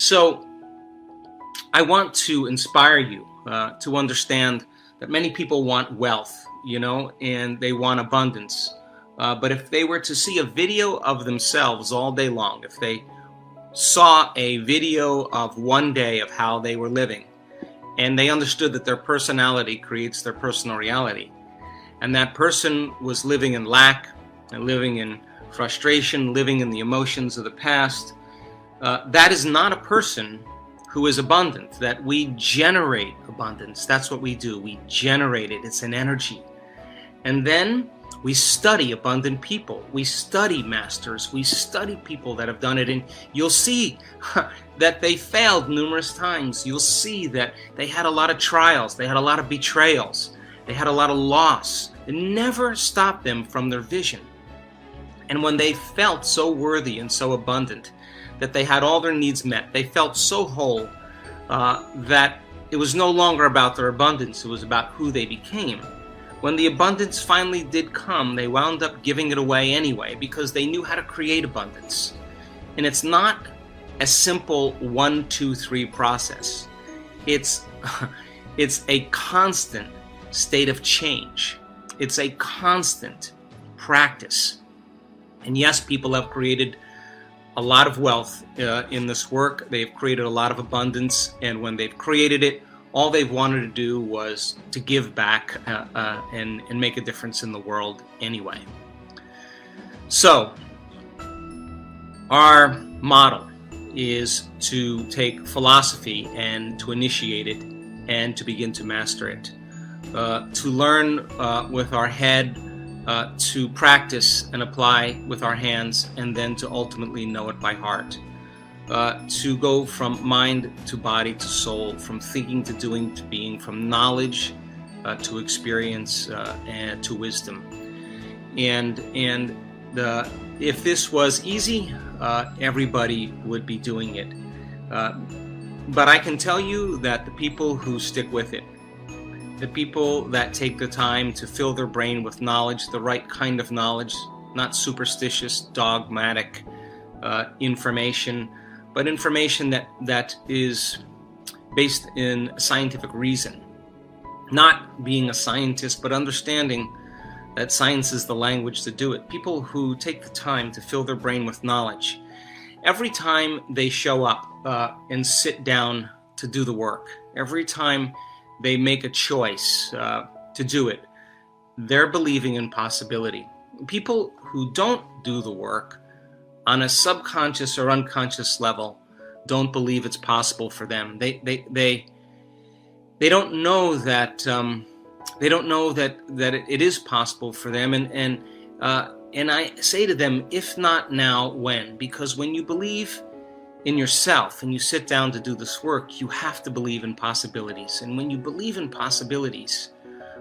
So I want to inspire you to understand that many people want wealth, and they want abundance. But if they were to see a video of themselves all day long, if they saw a video of one day of how they were living, and they understood that their personality creates their personal reality, and that person was living in lack and living in frustration, living in the emotions of the past, that is not a person who is abundant. That we generate abundance. That's what we do. We generate it. It's an energy. And then we study abundant people. We study masters. We study people that have done it. And you'll see that they failed numerous times. You'll see that they had a lot of trials. They had a lot of betrayals. They had a lot of loss. It never stopped them from their vision. And when they felt so worthy and so abundant that they had all their needs met, they felt so whole that it was no longer about their abundance. It was about who they became. When the abundance finally did come, they wound up giving it away anyway because they knew how to create abundance. And it's not a simple 1, 2, 3 process. It's a constant state of change. It's a constant practice. And yes, people have created a lot of wealth in this work. They've created a lot of abundance. And when they've created it, all they've wanted to do was to give back and make a difference in the world anyway. So, our model is to take philosophy and to initiate it and to begin to master it. To learn with our head, to practice and apply with our hands, and then to ultimately know it by heart. To go from mind to body to soul, from thinking to doing to being, from knowledge to experience and to wisdom. And if this was easy, everybody would be doing it. But I can tell you that the people who stick with it, the people that take the time to fill their brain with knowledge, the right kind of knowledge, not superstitious, dogmatic information, but information that is based in scientific reason. Not being a scientist, but understanding that science is the language to do it. People who take the time to fill their brain with knowledge. Every time they show up and sit down to do the work, every time they make a choice to do it, they're believing in possibility. People who don't do the work on a subconscious or unconscious level don't believe it's possible for them. They don't know that it is possible for them. And I say to them, if not now, when? Because when you believe in yourself and you sit down to do this work, you have to believe in possibilities. And when you believe in possibilities,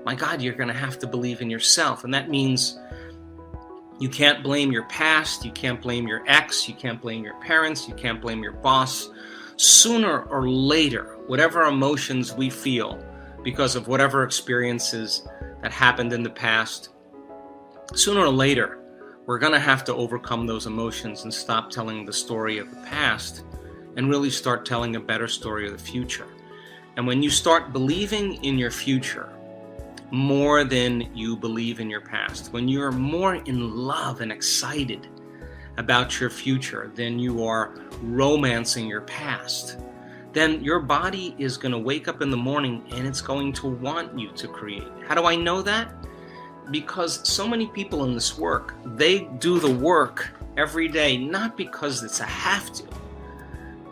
my God, you're going to have to believe in yourself. And that means you can't blame your past, you can't blame your ex, you can't blame your parents, you can't blame your boss. Sooner or later, whatever emotions we feel because of whatever experiences that happened in the past, sooner or later, we're going to have to overcome those emotions and stop telling the story of the past and really start telling a better story of the future. And when you start believing in your future more than you believe in your past, when you're more in love and excited about your future than you are romancing your past, then your body is going to wake up in the morning and it's going to want you to create. How do I know that? Because so many people in this work, they do the work every day, not because it's a have to.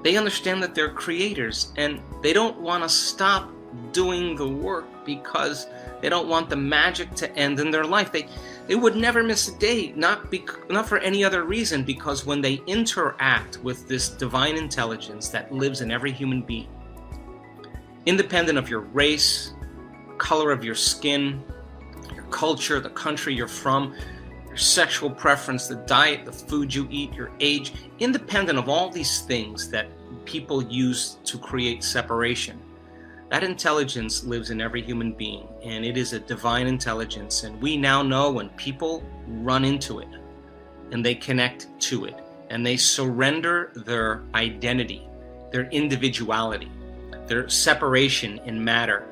They understand that they're creators and they don't want to stop doing the work because they don't want the magic to end in their life. They would never miss a day, not for any other reason, because when they interact with this divine intelligence that lives in every human being, independent of your race, color of your skin, your culture, the country you're from, your sexual preference, the diet, the food you eat, your age, independent of all these things that people use to create separation, that intelligence lives in every human being, and it is a divine intelligence. And we now know when people run into it and they connect to it and they surrender their identity their individuality, their separation in matter,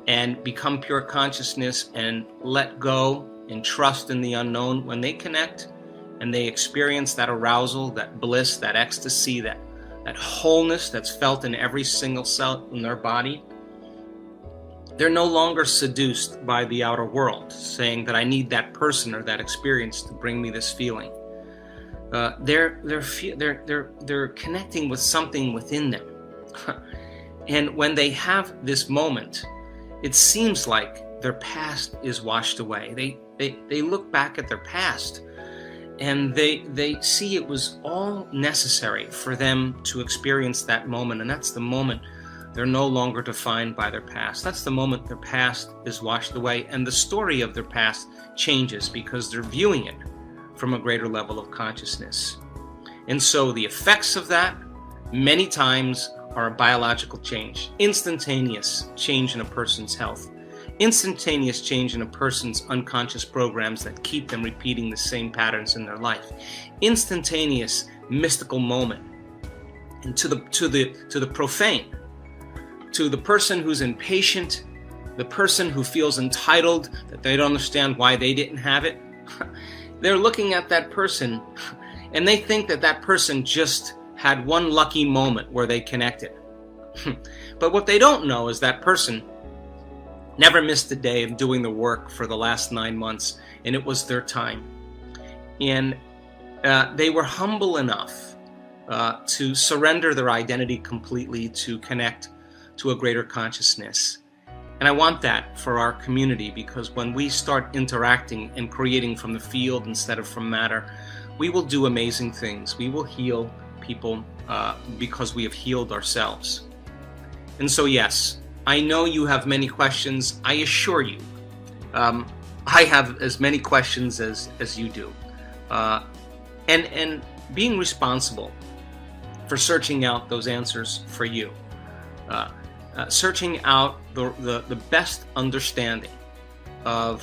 and become pure consciousness and let go and trust in the unknown. When they connect and they experience that arousal, that bliss, that ecstasy, that wholeness that's felt in every single cell in their body, they're no longer seduced by the outer world, saying that I need that person or that experience to bring me this feeling. They're connecting with something within them. And when they have this moment, it seems like their past is washed away. They look back at their past and they see it was all necessary for them to experience that moment. And that's the moment they're no longer defined by their past. That's the moment their past is washed away, and the story of their past changes because they're viewing it from a greater level of consciousness. And so the effects of that many times are a biological change, instantaneous change in a person's health, instantaneous change in a person's unconscious programs that keep them repeating the same patterns in their life, instantaneous mystical moment. And to the profane, to the person who's impatient, the person who feels entitled that they don't understand why they didn't have it, they're looking at that person and they think that that person just had one lucky moment where they connected. But what they don't know is that person never missed a day of doing the work for the last 9 months, and it was their time. And they were humble enough to surrender their identity completely to connect to a greater consciousness. And I want that for our community, because when we start interacting and creating from the field instead of from matter, we will do amazing things. We will heal people because we have healed ourselves. And so yes, I know you have many questions. I assure you, I have as many questions as you do. And being responsible for searching out those answers for you. Searching out the best understanding of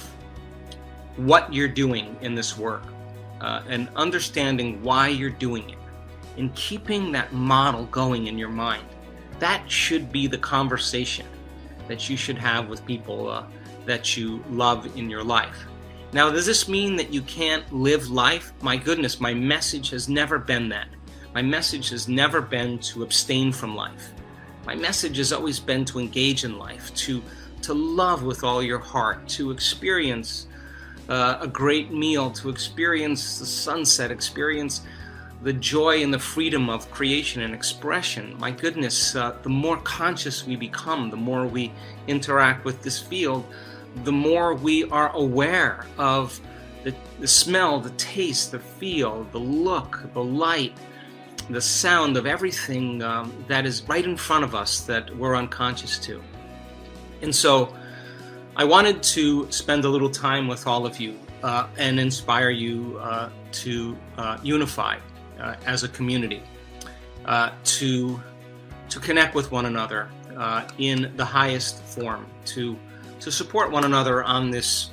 what you're doing in this work, and understanding why you're doing it, and keeping that model going in your mind. That should be the conversation that you should have with people that you love in your life. Now, does this mean that you can't live life? My goodness, my message has never been that. My message has never been to abstain from life. My message has always been to engage in life, to love with all your heart, to experience a great meal, to experience the sunset, experience the joy and the freedom of creation and expression. My goodness, the more conscious we become, the more we interact with this field, the more we are aware of the smell, the taste, the feel, the look, the light, the sound of everything that is right in front of us that we're unconscious to. And so I wanted to spend a little time with all of you and inspire you to unify as a community, to connect with one another in the highest form, to support one another on this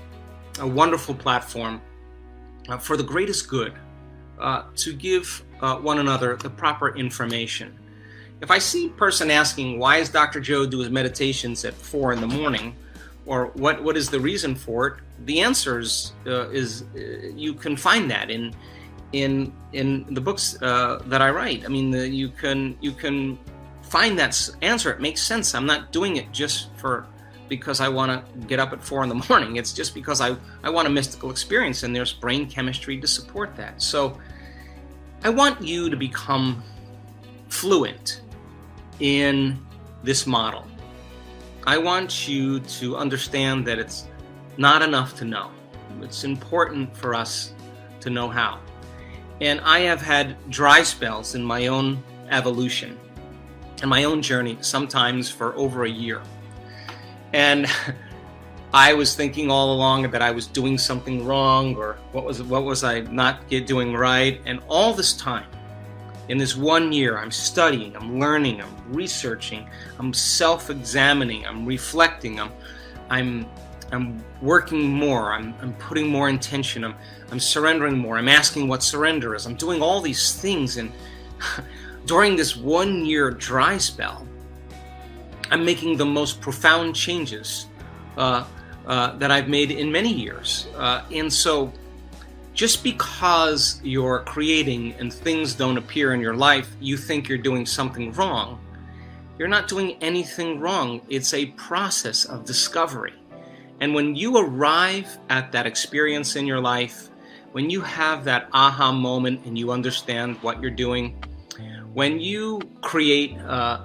wonderful platform for the greatest good, to give one another the proper information. If I see a person asking, why does Dr. Joe do his meditations at 4 in the morning, or what is the reason for it, the answer is you can find that in the books that I write. I mean, you can find that answer. It makes sense. I'm not doing it just because I want to get up at 4 in the morning. It's just because I want a mystical experience, and there's brain chemistry to support that. So I want you to become fluent in this model. I want you to understand that it's not enough to know. It's important for us to know how. And I have had dry spells in my own evolution and my own journey, sometimes for over a year. And I was thinking all along that I was doing something wrong, or what was I not doing right. And all this time, in this 1 year, I'm studying, I'm learning, I'm researching, I'm self-examining, I'm reflecting, I'm working more, I'm putting more intention, I'm surrendering more, I'm asking what surrender is. I'm doing all these things, and during this 1-year dry spell, I'm making the most profound changes that I've made in many years. And so just because you're creating and things don't appear in your life, you think you're doing something wrong. You're not doing anything wrong. It's a process of discovery. And when you arrive at that experience in your life, when you have that aha moment and you understand what you're doing, when you create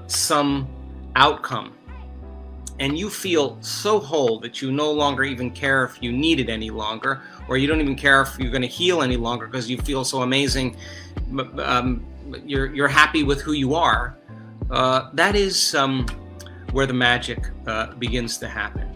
some outcome and you feel so whole that you no longer even care if you need it any longer, or you don't even care if you're going to heal any longer because you feel so amazing, you're happy with who you are, that is where the magic begins to happen.